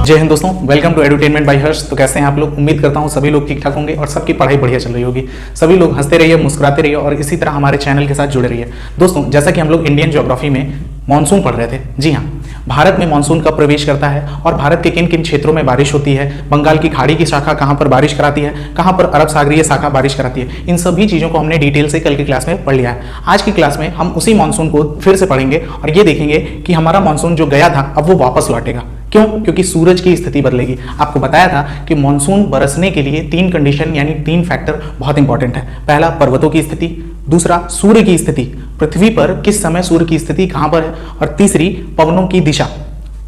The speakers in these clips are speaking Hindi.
जय हिंद दोस्तों, वेलकम टू एडुटेनमेंट बाय हर्ष। तो कैसे हैं आप लोग? उम्मीद करता हूं सभी लोग ठीक ठाक होंगे और सबकी पढ़ाई बढ़िया चल रही होगी। सभी लोग हंसते रहिए, मुस्कुराते रहिए और इसी तरह हमारे चैनल के साथ जुड़े रहिए। दोस्तों, जैसा कि हम लोग इंडियन ज्योग्राफी में मानसून पढ़ रहे थे, जी हाँ, भारत में मानसून कब प्रवेश करता है और भारत के किन किन क्षेत्रों में बारिश होती है, बंगाल की खाड़ी की शाखा कहाँ पर बारिश कराती है, कहाँ पर अरब सागरीय शाखा बारिश कराती है, इन सभी चीज़ों को हमने डिटेल से कल की क्लास में पढ़ लिया है। आज की क्लास में हम उसी मानसून को फिर से पढ़ेंगे और ये देखेंगे कि हमारा मानसून जो गया था अब वो वापस लौटेगा। क्यों? क्योंकि सूरज की स्थिति बदलेगी। आपको बताया था कि मानसून बरसने के लिए तीन कंडीशन यानी तीन फैक्टर बहुत इंपॉर्टेंट है। पहला पर्वतों की स्थिति, दूसरा सूर्य की स्थिति, पृथ्वी पर किस समय सूर्य की स्थिति कहां पर है, और तीसरी पवनों की दिशा,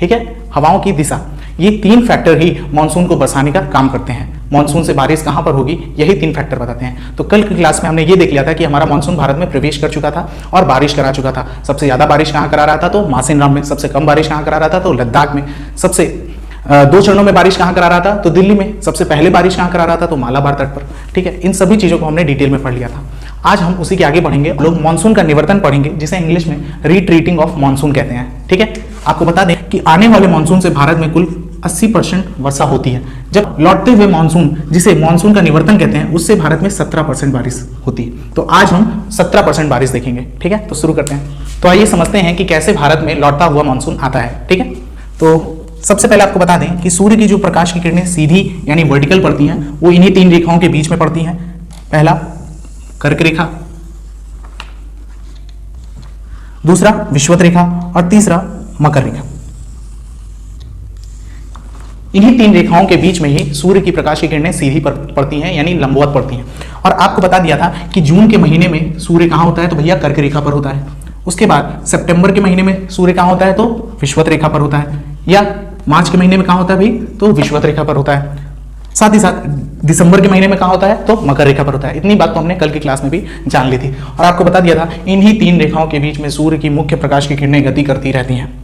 ठीक है, हवाओं की दिशा। ये तीन फैक्टर ही मानसून को बरसाने का काम करते हैं। मानसून से बारिश कहां पर होगी, यही तीन फैक्टर बताते हैं। तो कल की क्लास में हमने ये देख लिया था कि हमारा मानसून भारत में प्रवेश कर चुका था और बारिश करा चुका था। सबसे ज्यादा बारिश कहां करा रहा था? तो मासिनराम में। सबसे कम बारिश कहां करा रहा था? तो लद्दाख में। सबसे दो चरणों में बारिश कहां करा रहा था? तो दिल्ली में। सबसे पहले बारिश कहां करा रहा था? तो मालाबार तट पर। ठीक है, इन सभी चीजों को हमने डिटेल में पढ़ लिया था। आज हम उसी के आगे बढ़ेंगे। लोग मानसून का निवर्तन पढ़ेंगे, जिसे इंग्लिश में रिट्रीटिंग ऑफ मानसून कहते हैं। ठीक है, आपको बता दें कि आने वाले मानसून से भारत में कुल 80% वर्षा होती है, जब लौटते हुए मानसून, जिसे मानसून का निवर्तन कहते हैं, उससे भारत में 17% बारिश होती है। तो आज हम 17% बारिश देखेंगे। ठीक है, तो शुरू करते हैं। तो आइए समझते हैं कि कैसे भारत में लौटता हुआ मानसून आता है। ठीक है, तो सबसे पहले आपको बता दें कि सूर्य की जो प्रकाश की किरणें सीधी यानी वर्टिकल पड़ती हैं, वो इन्हीं तीन रेखाओं के बीच में पड़ती हैं। पहला कर्क रेखा, दूसरा विषुवत रेखा और तीसरा मकर रेखा। इन्हीं तीन रेखाओं के बीच में ही सूर्य की प्रकाश की किरणें सीधी पड़ती हैं यानी लंबवत पड़ती हैं। और आपको बता दिया था कि जून के महीने में सूर्य कहां होता है? तो भैया कर्क रेखा पर होता है। उसके बाद सितंबर के महीने में सूर्य कहां होता है? तो विषुवत रेखा पर होता है। या मार्च के महीने में कहां होता है भाई? तो विषुवत रेखा पर होता है। साथ ही साथ दिसंबर के महीने में कहां होता है? तो मकर रेखा पर होता है। इतनी बात तो हमने कल की क्लास में भी जान ली थी और आपको बता दिया था इन्हीं तीन रेखाओं के बीच में सूर्य की मुख्य प्रकाश की किरणें गति करती रहती हैं।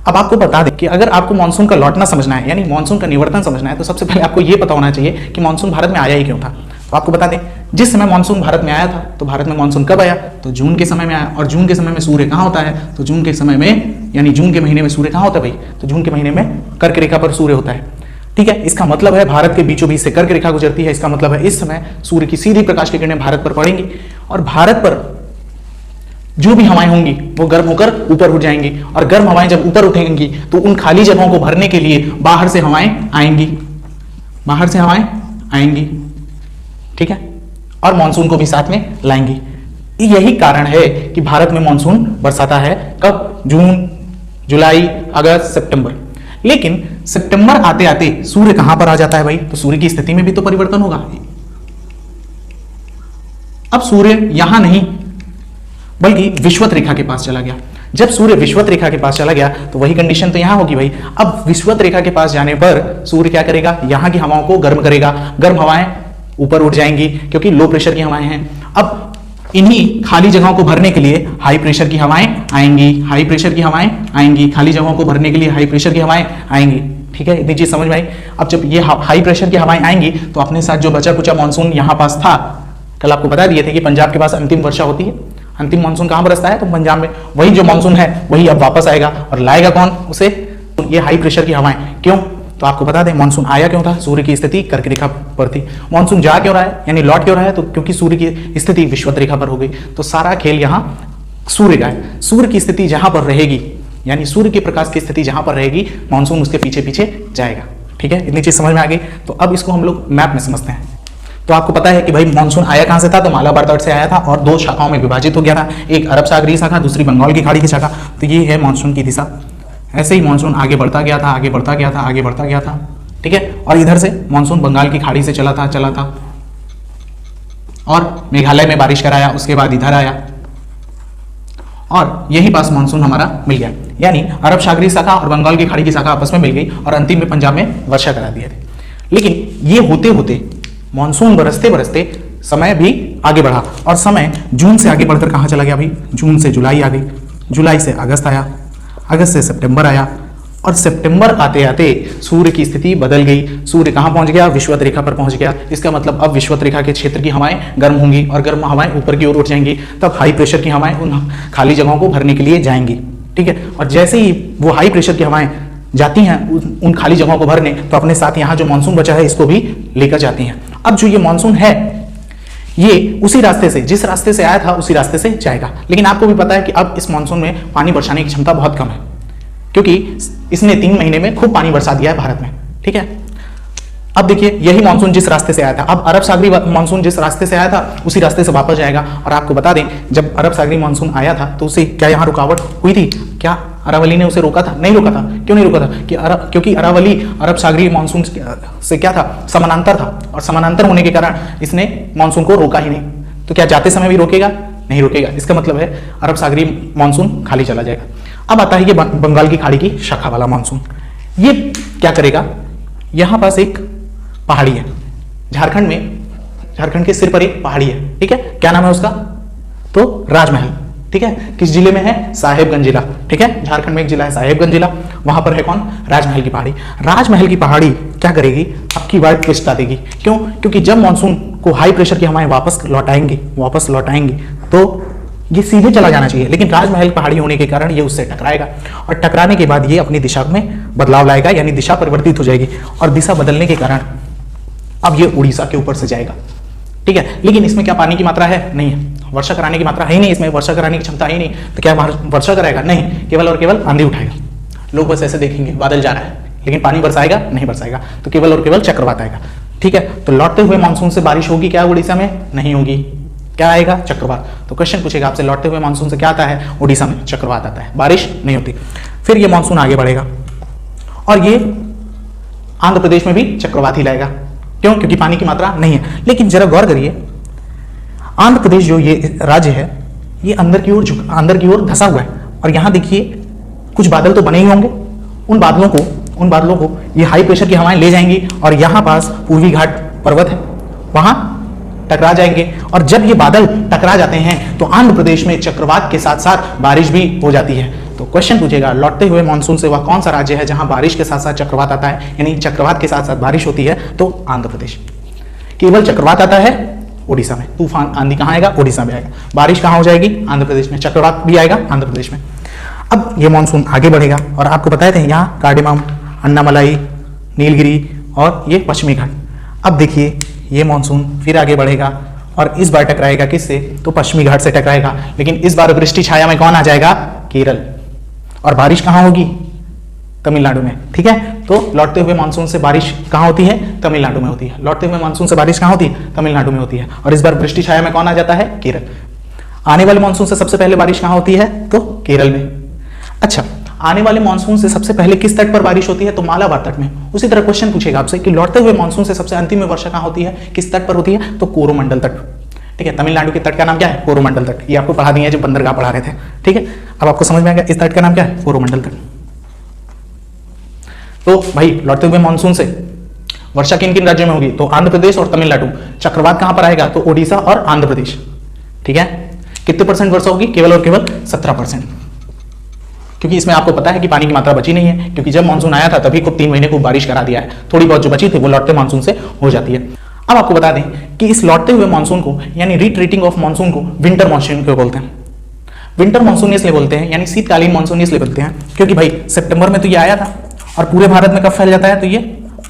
अब आपको बता दें कि अगर आपको मानसून का लौटना समझना है यानी मानसून का निवर्तन समझना है, तो सबसे पहले आपको यह पता होना चाहिए कि मानसून भारत में आया ही क्यों था। तो आपको बता दें, जिस समय मानसून भारत में आया था, तो भारत में मानसून कब आया? तो जून के समय में आया। और जून के समय में सूर्य कहां होता है? तो जून के समय में यानी जून के महीने में सूर्य कहां होता है भाई? तो जून के महीने में कर्क रेखा पर सूर्य होता है। ठीक है, इसका मतलब है भारत के बीचों बीच से कर्क रेखा गुजरती है। इसका मतलब है इस समय सूर्य की सीधी प्रकाश की किरणें भारत पर पड़ेंगी और भारत पर जो भी हवाएं होंगी वो गर्म होकर ऊपर उठ जाएंगी। और गर्म हवाएं जब ऊपर उठेंगी तो उन खाली जगहों को भरने के लिए बाहर से हवाएं आएंगी, बाहर से हवाएं आएंगी। ठीक है, और मानसून को भी साथ में लाएंगी। यही कारण है कि भारत में मानसून बरसाता है। कब? जून, जुलाई, अगस्त, सितंबर। लेकिन सितंबर आते आते सूर्य कहां पर आ जाता है भाई? तो सूर्य की स्थिति में भी तो परिवर्तन होगा। अब सूर्य यहां नहीं बल्कि विषुवत रेखा के पास चला गया। जब सूर्य विषुवत रेखा के पास चला गया तो वही कंडीशन तो यहां होगी भाई। अब विषुवत रेखा के पास जाने पर सूर्य क्या करेगा? यहां की हवाओं को गर्म करेगा। गर्म हवाएं ऊपर उठ जाएंगी क्योंकि लो प्रेशर की हवाएं हैं। अब इन्हीं खाली जगहों को भरने के लिए हाई प्रेशर की हवाएं आएंगी। हाई प्रेशर की हवाएं आएंगी, खाली जगहों को भरने के लिए हाई प्रेशर की हवाएं आएंगी। ठीक है, इतनी चीज समझ में आई। अब जब ये हाई प्रेशर की हवाएं आएंगी तो अपने साथ जो बचा कुचा मानसून यहां पास था, कल आपको बता दिए थे कि पंजाब के पास अंतिम वर्षा होती है। अंतिम मानसून कहां बरसता है? तो पंजाब में। वही जो मानसून है वही अब वापस आएगा और लाएगा कौन उसे? ये हाई प्रेशर की हवाएं। क्यों? तो आपको बता दें मानसून आया क्यों था? सूर्य की स्थिति कर्क रेखा पर थी। मानसून जा क्यों रहा है यानी लौट क्यों रहा है? तो क्योंकि सूर्य की स्थिति विषुवत रेखा पर हो गई। तो सारा खेल यहां सूर्य का है। सूर्य की स्थिति जहां पर रहेगी यानी सूर्य के प्रकाश की स्थिति जहां पर रहेगी, मानसून उसके पीछे पीछे जाएगा। ठीक है, इतनी चीज समझ में आ गई। तो अब इसको हम लोग मैप में समझते हैं। तो आपको पता है कि भाई मानसून आया कहां से था? तो मालाबार तट से आया था और दो शाखाओं में विभाजित हो गया था। एक अरब सागरीय शाखा, दूसरी बंगाल की खाड़ी की शाखा। तो ये है मानसून की दिशा। ऐसे ही मानसून आगे बढ़ता गया था, आगे बढ़ता गया था, आगे बढ़ता गया था। ठीक है, और इधर से मानसून बंगाल की खाड़ी से चला था और मेघालय में बारिश कराया। उसके बाद इधर आया और यही पास मानसून हमारा मिल गया। यानी अरब सागरीय शाखा और बंगाल की खाड़ी की शाखा आपस में मिल गई और अंतिम में पंजाब में वर्षा करा दिए थे। लेकिन ये होते होते मानसून बरसते बरसते समय भी आगे बढ़ा और समय जून से आगे बढ़कर कहां चला गया भाई? जून से जुलाई आ गई, जुलाई से अगस्त आया, अगस्त से सितंबर आया और सितंबर आते आते सूर्य की स्थिति बदल गई। सूर्य कहां पहुंच गया? विषुवत रेखा पर पहुंच गया। इसका मतलब अब विषुवत रेखा के क्षेत्र की हवाएं गर्म होंगी और गर्म हवाएं ऊपर की ओर उठ जाएंगी। तब हाई प्रेशर की हवाएं उन खाली जगहों को भरने के लिए जाएंगी। ठीक है, और जैसे ही वो हाई प्रेशर की हवाएं जाती हैं उन खाली जगहों को भरने, तो अपने साथ यहाँ जो मानसून बचा है इसको भी लेकर जाती हैं। अब जो ये मानसून है ये उसी रास्ते से, जिस रास्ते से आया था उसी रास्ते से जाएगा। लेकिन आपको भी पता है कि अब इस मानसून में पानी बरसाने की क्षमता बहुत कम है, क्योंकि इसने 3 महीने में खूब पानी बरसा दिया है भारत में। ठीक है, अब देखिए यही मानसून जिस रास्ते से आया था, अब अरब सागरी मानसून जिस रास्ते से आया था उसी रास्ते से वापस जाएगा। और आपको बता दें, जब अरब सागरी मानसून आया था तो उसे क्या यहाँ रुकावट हुई थी? क्या अरावली ने उसे रोका था? नहीं रोका था। क्यों नहीं रोका था? क्योंकि अरावली अरब सागरी मानसून से क्या था? समानांतर था, और समानांतर होने के कारण इसने मानसून को रोका ही नहीं। तो क्या जाते समय भी रोकेगा? नहीं रोकेगा। इसका मतलब है अरब सागरी मानसून खाली चला जाएगा। अब आता है ये बंगाल की खाड़ी की शाखा वाला मानसून। ये क्या करेगा? यहां पास एक पहाड़ी है झारखंड में, झारखंड के सिर पर एक पहाड़ी है। ठीक है, क्या नाम है उसका? तो राजमहल। ठीक है, किस जिले में है? साहेबगंज जिला। ठीक है, झारखंड में एक जिला है साहेबगंज जिला, वहां पर है कौन? राजमहल की पहाड़ी। राजमहल की पहाड़ी क्या करेगी? अब की बार ट्विस्ट आ देगी। क्यों? क्योंकि जब मानसून को हाई प्रेशर की हवाएं वापस लौटाएंगे तो ये सीधे चला जाना चाहिए, लेकिन राजमहल पहाड़ी होने के कारण ये उससे टकराएगा, और टकराने के बाद ये अपनी दिशा में बदलाव लाएगा, यानी दिशा परिवर्तित हो जाएगी, और दिशा बदलने के कारण अब ये उड़ीसा के ऊपर से जाएगा। ठीक है, लेकिन इसमें क्या पानी की मात्रा है? नहीं है। वर्षा कराने की मात्रा है ही नहीं, इसमें वर्षा कराने की क्षमता है ही नहीं, तो क्या वर्षा कराएगा? नहीं, केवल और केवल आंधी उठाएगा। लोग बस ऐसे देखेंगे बादल जा रहा है, लेकिन पानी बरसाएगा? नहीं बरसाएगा, तो केवल और केवल चक्रवात आएगा। ठीक है, तो लौटते हुए मानसून से बारिश होगी क्या उड़ीसा में? नहीं होगी। क्या आएगा? चक्रवात। तो क्वेश्चन पूछेगा आपसे, लौटते हुए मानसून से क्या आता है? उड़ीसा में चक्रवात आता है, बारिश नहीं होती। फिर ये मानसून आगे बढ़ेगा और ये आंध्र प्रदेश में भी चक्रवात ही लाएगा। क्यों? क्योंकि पानी की मात्रा नहीं है। लेकिन जरा गौर करिए, आंध्र प्रदेश जो ये राज्य है ये अंदर की ओर धंसा हुआ है, और यहां देखिए कुछ बादल तो बने ही होंगे। उन बादलों को ये हाई प्रेशर की हवाएं ले जाएंगी, और यहां पास पूर्वी घाट पर्वत है, वहां टकरा जाएंगे, और जब ये बादल टकरा जाते हैं तो आंध्र प्रदेश में चक्रवात के साथ साथ बारिश भी हो जाती है। तो क्वेश्चन पूछेगा, लौटते हुए मानसून से वह कौन सा राज्य है जहां बारिश के साथ साथ चक्रवात आता है, यानी चक्रवात के साथ साथ बारिश होती है? तो आंध्र प्रदेश। केवल चक्रवात आता है उड़ीसा में, तूफान आंधी कहां आएगा? उड़ीसा में आएगा। बारिश कहां हो जाएगी? आंध्र प्रदेश में। चक्रवात भी आएगा आंध्र प्रदेश में। अब ये मानसून आगे बढ़ेगा, और आपको बताए थे यहाँ कार्डेमम, अन्नामलाई, नीलगिरी और ये पश्चिमी घाट। अब देखिए ये मानसून फिर आगे बढ़ेगा, और इस बार टकराएगा किससे? तो पश्चिमी घाट से टकराएगा, लेकिन इस बार वृष्टि छाया में कौन आ जाएगा? केरल। और बारिश कहां होगी? तमिलनाडु में। ठीक है, तो लौटते हुए मानसून से बारिश कहां होती है? तमिलनाडु में होती है। लौटते हुए मानसून से बारिश कहां होती है? तमिलनाडु में होती है, और इस बार वृष्टि छाया में कौन आ जाता है? केरल। आने वाले मानसून से सबसे पहले बारिश कहां होती है? तो केरल में। अच्छा, आने वाले मानसून से सबसे पहले किस तट पर बारिश होती है? तो मालाबार तट में। उसी तरह क्वेश्चन पूछेगा आपसे कि लौटते हुए मानसून से सबसे अंतिम में वर्षा कहां होती है, किस तट पर होती है? तो कोरोमंडल तट। ठीक है, तमिलनाडु के तट का नाम क्या है? कोरोमंडल तट। ये आपको पढ़ा दिया है जब बंदरगाह पढ़ा रहे थे। ठीक है, अब आपको समझ में आ गया इस तट का नाम क्या है? कोरोमंडल तट। तो भाई लौटते हुए मानसून से वर्षा किन किन राज्यों में होगी? तो आंध्र प्रदेश और तमिलनाडु। चक्रवात कहां पर आएगा? तो ओडिशा और आंध्र प्रदेश। ठीक है, कितने परसेंट वर्षा होगी? केवल और केवल 17%, क्योंकि इसमें आपको पता है कि पानी की मात्रा बची नहीं है, क्योंकि जब मानसून आया था तभी खूब 3 महीने खूब बारिश करा दिया है। थोड़ी बहुत जो बची थी वो लौटते मानसून से हो जाती है। अब आपको बता दें कि इस लौटते हुए मानसून को, यानी रिट्रीटिंग ऑफ मानसून को विंटर मानसून क्यों बोलते हैं? विंटर मानसून इसलिए बोलते हैं, यानी शीतकालीन मानसून इसलिए बोलते हैं क्योंकि भाई सितंबर में तो ये आया था, और पूरे भारत में कब फैल जाता है? तो ये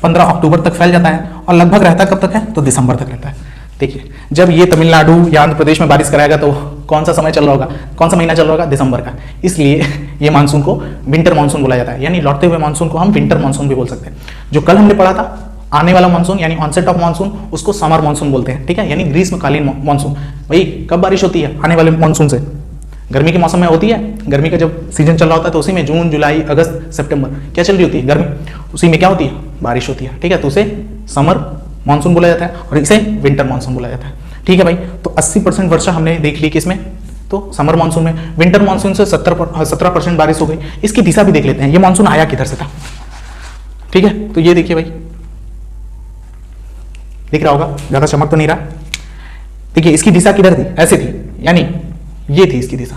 15 अक्टूबर तक फैल जाता है, और लगभग रहता कब तक है? तो दिसंबर तक रहता है। देखिए, जब ये तमिलनाडु या आंध्र प्रदेश में बारिश कराएगा तो कौन सा समय चल रहा होगा? कौन सा महीना चल रहा होगा? दिसंबर का। इसलिए ये मानसून को विंटर मानसून बोला जाता है, यानी लौटते हुए मानसून को हम विंटर मानसून भी बोल सकते हैं। जो कल हमने पढ़ा था आने वाला मानसून, यानी ऑनसेट ऑफ मानसून, उसको समर मानसून बोलते हैं। ठीक है, यानी ग्रीष्मकालीन मानसून। भाई कब बारिश होती है आने वाले मानसून से? गर्मी के मौसम में होती है। गर्मी का जब सीजन चल रहा होता है तो उसी में जून, जुलाई, अगस्त, सितंबर क्या चल रही होती है? गर्मी। उसी में क्या होती है? बारिश होती है। ठीक है, तो उसे समर मानसून बोला जाता है, और इसे विंटर मानसून बोला जाता है। ठीक है भाई, तो 80% वर्षा हमने देख ली किसमें? तो समर मानसून में। विंटर मानसून से 17% बारिश हो गई। इसकी दिशा भी देख लेते हैं, ये मानसून आया किधर से था। ठीक है, तो ये देखिए भाई, दिख रहा होगा, ज्यादा चमक तो नहीं रहा। देखिए इसकी दिशा किधर थी? ऐसे थी, यानी ये थी इसकी दिशा।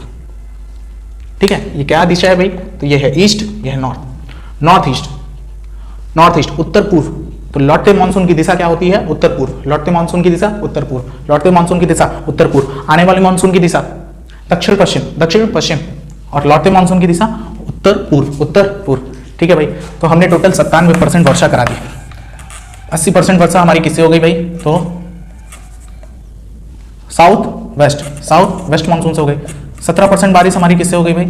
ठीक है, ये क्या दिशा है भाई? तो ये है ईस्ट, ये है नॉर्थ। नॉर्थ ईस्ट, उत्तर पूर्व। तो लौटते मानसून की दिशा क्या होती है? उत्तर पूर्व। लौटते मानसून की दिशा उत्तर पूर्व। लौटते मानसून की दिशा उत्तर पूर्व। आने वाले मानसून की दिशा दक्षिण पश्चिम। और लौटते मानसून की दिशा उत्तर पूर्व। ठीक है भाई। तो हमने टोटल 97% वर्षा करा दी। 80% वर्षा हमारी किससे हो गई भाई? तो साउथ वेस्ट मानसून से हो गई। 17% बारिश हमारी किससे हो गई भाई?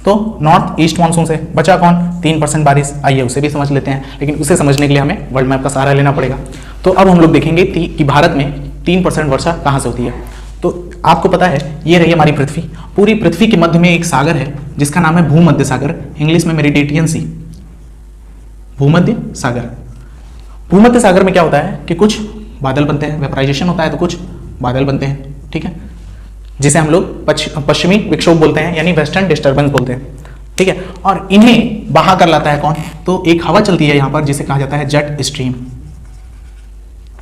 तो नॉर्थ ईस्ट मानसून से। बचा कौन? 3% बारिश। आइए उसे भी समझ लेते हैं, लेकिन उसे समझने के लिए हमें वर्ल्ड मैप का सहारा लेना पड़ेगा। तो अब हम लोग देखेंगे कि भारत में 3% वर्षा कहाँ से होती है। तो आपको पता है ये रही हमारी पृथ्वी। पूरी पृथ्वी के मध्य में एक सागर है जिसका नाम है भूमध्य सागर, इंग्लिश में मेडिटेरियन सी। भूमध्य सागर। भूमध्य सागर में क्या होता है कि कुछ बादल बनते हैं, वेपराइजेशन होता है, तो कुछ बादल बनते हैं, ठीक है, जिसे हम लोग पश्चिमी विक्षोभ बोलते हैं, यानी वेस्टर्न डिस्टर्बेंस बोलते हैं, ठीक है। और इन्हें बहा कर लाता है कौन? तो एक हवा चलती है यहाँ पर जिसे कहा जाता है जेट स्ट्रीम,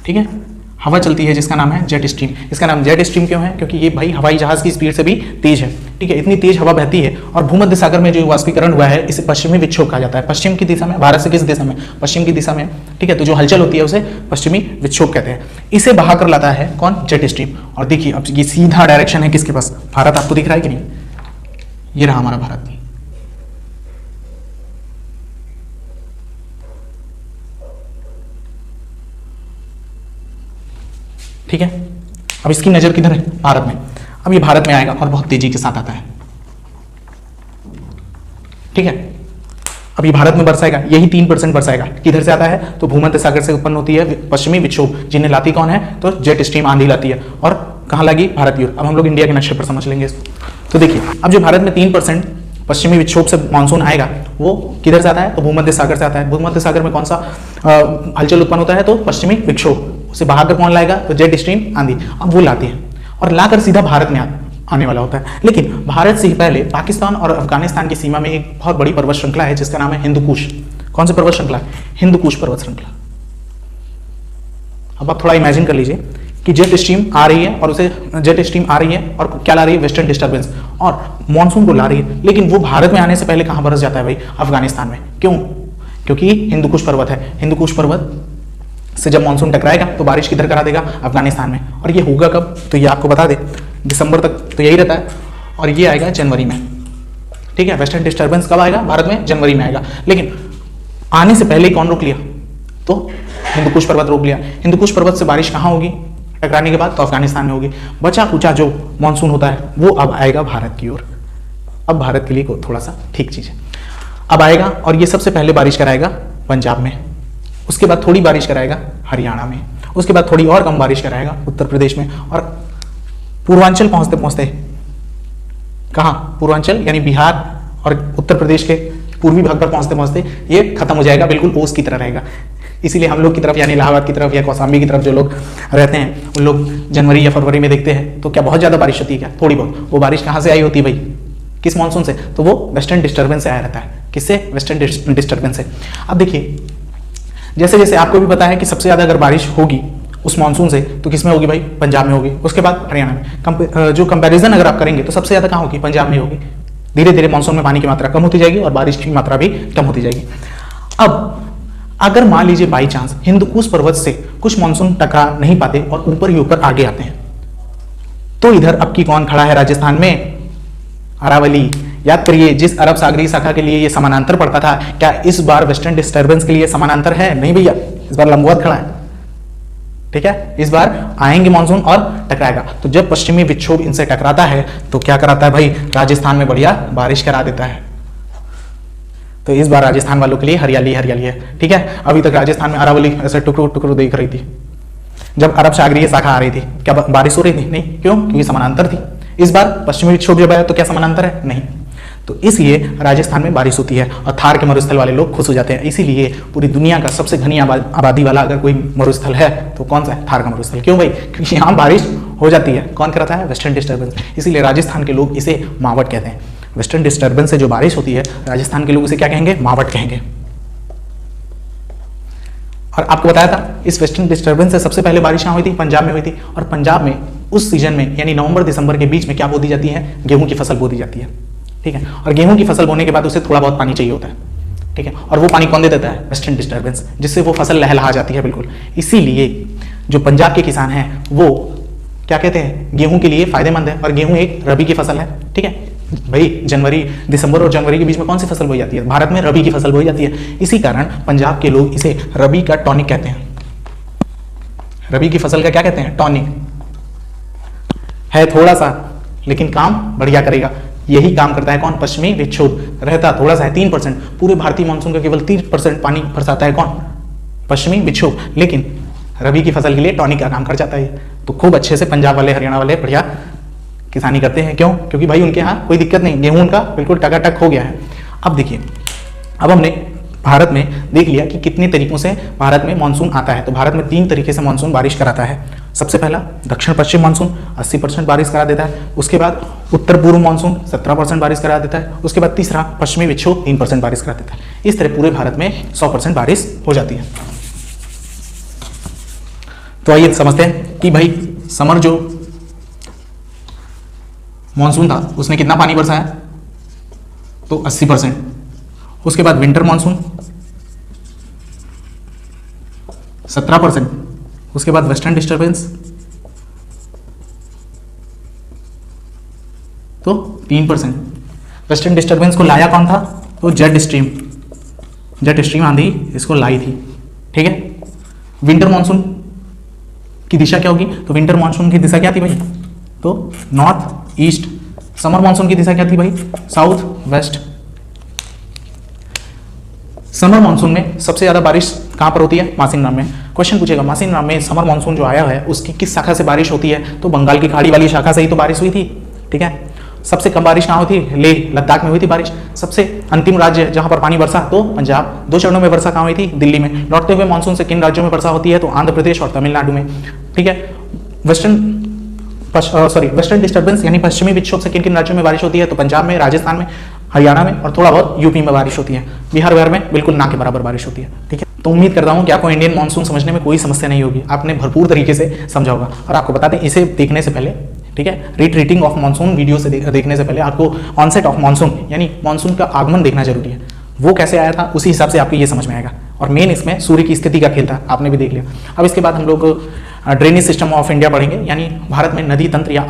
ठीक है। हवा चलती है जिसका नाम है जेट स्ट्रीम। इसका नाम जेट स्ट्रीम क्यों है? क्योंकि ये भाई हवाई जहाज की स्पीड से भी तेज है, ठीक है। इतनी तेज हवा बहती है और भूमध्य सागर में जो वाष्पीकरण हुआ है इसे पश्चिमी विक्षोभ कहा जाता है। पश्चिम की दिशा में, भारत से किस दिशा में? पश्चिम की दिशा में, ठीक है। तो जो हलचल होती है उसे पश्चिमी विक्षोभ कहते हैं। इसे बहा कर लाता है कौन? Jet stream. और देखिए अब ये सीधा डायरेक्शन है किसके पास? भारत। आपको दिख रहा है कि नहीं? ये रहा हमारा भारत, ठीक है। अब इसकी नजर किधर है? भारत में। अब ये भारत में आएगा और बहुत तेजी के साथ आता है, ठीक है। अब ये भारत में बरसाएगा, यही 3% बरसाएगा। किधर से आता है? तो भूमध्य सागर से उत्पन्न होती है पश्चिमी विक्षोभ, जिन्हें लाती कौन है? तो जेट स्ट्रीम, आंधी लाती है। और कहां लगी? भारत की ओर। अब हम लोग इंडिया के नक्शे पर समझ लेंगे इसको। तो देखिए अब जो भारत में 3% पश्चिमी विक्षोभ से मानसून आएगा वो किधर से आता है? तो भूमध्य सागर से आता है। भूमध्य सागर में कौन सा हलचल उत्पन्न होता है? तो पश्चिमी विक्षोभ। उसे बहाकर कौन लाएगा? तो जेट स्ट्रीम, आंधी। अब वो लाती है और लाकर सीधा भारत में आने वाला होता है। लेकिन भारत से ही पहले पाकिस्तान और अफगानिस्तान की सीमा में एक बहुत बड़ी पर्वत श्रृंखला है जिसका नाम है हिंदू कुश। कौन सी पर्वत श्रृंखला? हिंदू कुश पर्वत श्रृंखला। अब आप थोड़ा इमेजिन कर लीजिए कि जेट स्ट्रीम आ रही है और उसे जेट स्ट्रीम आ रही है और क्या ला रही है? वेस्टर्न डिस्टर्बेंस, और मॉनसून को ला रही है। लेकिन वो भारत में आने से पहले कहां बरस जाता है भाई? अफगानिस्तान में। क्यों? क्योंकि हिंदू कुश पर्वत है। हिंदू कुश पर्वत से जब मानसून टकराएगा तो बारिश किधर करा देगा? अफगानिस्तान में। और ये होगा कब? तो ये आपको बता दे, दिसंबर तक तो यही रहता है और ये आएगा जनवरी में, ठीक है। वेस्टर्न डिस्टर्बेंस कब आएगा? भारत में जनवरी में आएगा। लेकिन आने से पहले कौन रोक लिया? तो हिंदू कुश पर्वत रोक लिया। हिंदू कुश पर्वत से बारिश कहाँ होगी टकराने के बाद? तो अफगानिस्तान में होगी। बचा कुचा जो मानसून होता है वो अब आएगा भारत की ओर। अब भारत के लिए थोड़ा सा ठीक चीज है, अब आएगा और ये सबसे पहले बारिश कराएगा पंजाब में, उसके बाद थोड़ी बारिश कराएगा हरियाणा में, उसके बाद थोड़ी और कम बारिश कराएगा उत्तर प्रदेश में, और पूर्वांचल पहुंचते पहुंचते कहां? पूर्वांचल यानी बिहार और उत्तर प्रदेश के पूर्वी भाग पर पहुंचते पहुंचते ये खत्म हो जाएगा, बिल्कुल ओस की तरह रहेगा। इसीलिए हम लोग की तरफ यानी इलाहाबाद की तरफ या कौशाम्बी की तरफ जो लोग रहते हैं उन लोग जनवरी या फरवरी में देखते हैं तो क्या बहुत ज्यादा बारिश होती है? क्या? थोड़ी बहुत। वो बारिश कहां से आई होती है भाई? किस मानसून से? तो वो वेस्टर्न डिस्टर्बेंस से आया रहता है। किससे? वेस्टर्न डिस्टर्बेंस से। अब देखिए जैसे जैसे आपको भी पता है कि सबसे ज्यादा अगर बारिश होगी उस मानसून से तो किसमें होगी भाई? पंजाब में होगी, उसके बाद हरियाणा में। जो कंपैरिजन अगर आप करेंगे तो सबसे ज्यादा कहाँ होगी? पंजाब में होगी। धीरे धीरे मानसून में पानी की मात्रा कम होती जाएगी और बारिश की मात्रा भी कम होती जाएगी। अब अगर मान लीजिए बाई चांस हिंदुकुश पर्वत से कुछ मानसून टकरा नहीं पाते और ऊपर ही ऊपर आगे आते हैं तो इधर अब की कौन खड़ा है राजस्थान में? अरावली। याद करिए जिस अरब सागरीय शाखा के लिए ये समानांतर पड़ता था, क्या इस बार वेस्टर्न डिस्टर्बेंस के लिए समानांतर है? नहीं भैया, इस बार लंबवत खड़ा है, ठीक है। इस बार आएंगे मानसून और टकराएगा। तो जब पश्चिमी विक्षोभ इनसे टकराता है तो क्या कराता है भाई? राजस्थान में बढ़िया बारिश करा देता है। तो इस बार राजस्थान वालों के लिए हरियाली हरियाली है, ठीक है। अभी तक राजस्थान में अरावली ऐसे टुकड़ों टुकड़ों दिख रही थी। जब अरब सागरीय शाखा आ रही थी क्या बारिश हो रही थी? नहीं। क्यों? क्योंकि समानांतर थी। इस बार पश्चिमी विक्षोभ जब आया तो क्या समानांतर है? नहीं। तो इसलिए राजस्थान में बारिश होती है और थार के मरुस्थल वाले लोग खुश हो जाते हैं। इसीलिए पूरी दुनिया का सबसे घनी आबादी वाला अगर कोई मरुस्थल है तो कौन सा है? थार का मरुस्थल। क्यों भाई? क्योंकि यहाँ बारिश हो जाती है। कौन कराता है? Western disturbance. इसीलिए राजस्थान के लोग इसे मावट कहते हैं। वेस्टर्न डिस्टर्बेंस से जो बारिश होती है राजस्थान के लोग इसे क्या कहेंगे? मावट कहेंगे। और आपको बताया था इस वेस्टर्न डिस्टर्बेंस से सबसे पहले बारिश यहाँ हुई थी? पंजाब में हुई थी। और पंजाब में उस सीजन में यानी नवंबर दिसंबर के बीच में क्या बो दी जाती है? गेहूं की फसल बो दी जाती है, ठीक है। और गेहूं की फसल बोने के बाद उसे थोड़ा बहुत पानी चाहिए होता है, ठीक है। और वो पानी कौन दे देता है? वेस्टर्न डिस्टर्बेंस, जिससे वो फसल लहलहा जाती है बिल्कुल। इसीलिए जो पंजाब के किसान हैं वो क्या कहते हैं? गेहूं के लिए फायदेमंद है और गेहूं एक रबी की फसल है, ठीक है। भाई जनवरी, दिसंबर और जनवरी के बीच में कौन सी फसल बोई जाती है? भारत में रबी की फसल बोई जाती है। इसी कारण पंजाब के लोग इसे रबी का टॉनिक कहते हैं। रबी की फसल का क्या कहते हैं? टॉनिक। है थोड़ा सा, लेकिन काम बढ़िया करेगा। यही काम करता है कौन? पश्चिमी विक्षोभ। रहता थोड़ा सा है 3%, पूरे भारतीय मानसून का केवल 3% पानी बरसाता है कौन? पश्चिमी विक्षोभ। लेकिन रबी की फसल के लिए टॉनिक का काम कर जाता है। तो खूब अच्छे से पंजाब वाले, हरियाणा वाले बढ़िया किसानी करते हैं। क्यों? क्योंकि भाई उनके यहाँ कोई दिक्कत नहीं, गेहूं उनका बिल्कुल टकाटक हो गया है। अब देखिए, अब हमने भारत में देख लिया कि कितने तरीकों से भारत में मानसून आता है। तो भारत में 3 तरीके से मानसून बारिश कराता है। सबसे पहला दक्षिण पश्चिम मानसून 80% बारिश करा देता है। उसके बाद उत्तर पूर्व मानसून 17% बारिश करा देता है। उसके बाद तीसरा पश्चिमी विक्षोभ 3% बारिश करा देता है। इस तरह पूरे भारत में 100% बारिश हो जाती है। तो आइए समझते हैं कि भाई समर जो मानसून था उसने कितना पानी बरसाया? तो 80%। उसके बाद विंटर मानसून 17%। उसके बाद वेस्टर्न डिस्टर्बेंस तो 3%। वेस्टर्न डिस्टर्बेंस को लाया कौन था? तो जेट स्ट्रीम आंधी इसको लाई थी। ठीक है। विंटर मानसून की दिशा क्या होगी? तो विंटर मानसून की दिशा क्या थी भाई? तो नॉर्थ ईस्ट। समर मानसून की दिशा क्या थी भाई? South west. समर मानसून में सबसे ज्यादा बारिश कहां पर होती है? मासिनराम में। क्वेश्चन पूछेगा मासिनराम में समर मानसून जो आया है उसकी किस शाखा से बारिश होती है? तो बंगाल की खाड़ी वाली शाखा से ही तो बारिश हुई थी। ठीक है। सबसे कम बारिश कहां हुई थी? लेह लद्दाख में हुई थी बारिश। सबसे अंतिम राज्य जहां पर पानी बरसा तो पंजाब। 2 चरणों में वर्षा कहां हुई थी? दिल्ली में। लौटते हुए मानसून से किन राज्यों में वर्षा होती है? तो आंध्र प्रदेश और तमिलनाडु में। ठीक है। वेस्टर्न डिस्टर्बेंस यानी पश्चिमी विक्षोभ से किन किन राज्यों में बारिश होती है? तो पंजाब में, राजस्थान में, हरियाणा में और थोड़ा बहुत यूपी में बारिश होती है। बिहार बिहार में बिल्कुल ना के बराबर बारिश होती है। ठीक है। तो उम्मीद करता हूं कि आपको इंडियन मानसून समझने में कोई समस्या नहीं होगी। आपने भरपूर तरीके से समझा होगा। और आपको बता दें, इसे देखने से पहले, ठीक है, रीट्रीटिंग ऑफ मानसून वीडियो से देखने से पहले आपको ऑनसेट ऑफ मानसून यानी मानसून का आगमन देखना जरूरी है। वो कैसे आया था उसी हिसाब से आपको ये समझ में आएगा। और मेन इसमें सूर्य की स्थिति का खेल था, आपने भी देख लिया। अब इसके बाद हम लोग ड्रेनेज सिस्टम ऑफ इंडिया पढ़ेंगे, यानी भारत में नदी तंत्र या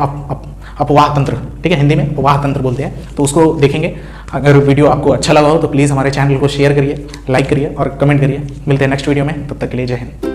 अपवाह तंत्र, ठीक है, हिंदी में अपवाह तंत्र बोलते हैं, तो उसको देखेंगे। अगर वीडियो आपको अच्छा लगा हो तो प्लीज़ हमारे चैनल को शेयर करिए, लाइक करिए और कमेंट करिए। मिलते हैं नेक्स्ट वीडियो में, तब तक के लिए जय हिंद।